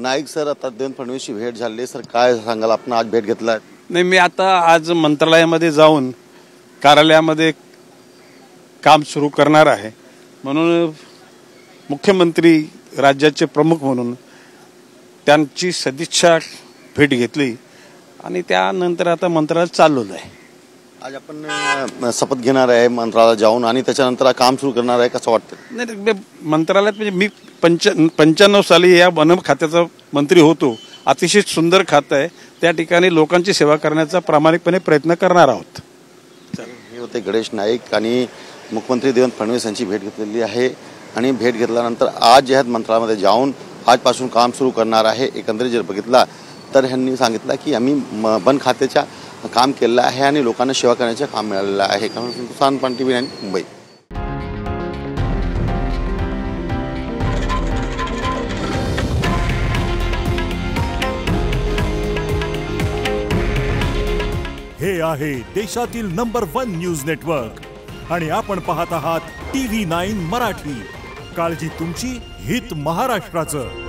Naik sir, आता देवेंद्र फडणवीसची भेट झाली सर, काय सांगाल आपण आज भेट घेतला? नाही, मी आता आज मंत्रालयामध्ये जाऊन कार्यालयामध्ये काम सुरू करणार आहे, म्हणून मुख्यमंत्री राज्याचे प्रमुख म्हणून त्यांची सदिच्छा भेट घेतली आणि त्यानंतर आता मंत्रालयात चाललो आहे. आज आपण शपथ घेणार आहे मंत्रालयात जाऊन आणि त्याच्यानंतर काम सुरू करणार आहे, कसं वाटतं? नाही, मंत्रालयात म्हणजे मी 95 साली या वन खात्याचा मंत्री होतो. अतिशय सुंदर खातं आहे, त्या ठिकाणी लोकांची सेवा करण्याचा प्रामाणिकपणे प्रयत्न करणार आहोत. हे होते गणेश नाईक आणि मुख्यमंत्री देवेंद्र फडणवीस यांची भेट घेतलेली आहे आणि भेट घेतल्यानंतर आज जे आहेत मंत्रालयामध्ये जाऊन आजपासून काम सुरू करणार आहे. एकंदरीत जर बघितला तर ह्यांनी सांगितलं की आम्ही वन खात्याच्या काम केलेलं आहे आणि लोकांना सेवा करण्याचं काम मिळालेलं आहे. कारण TV मुंबई. हे आहे देशातील नंबर 1 न्यूज नेटवर्क आणि आपण पाहत आहात TV9 मराठी. काळजी तुमची, हित महाराष्ट्राचं.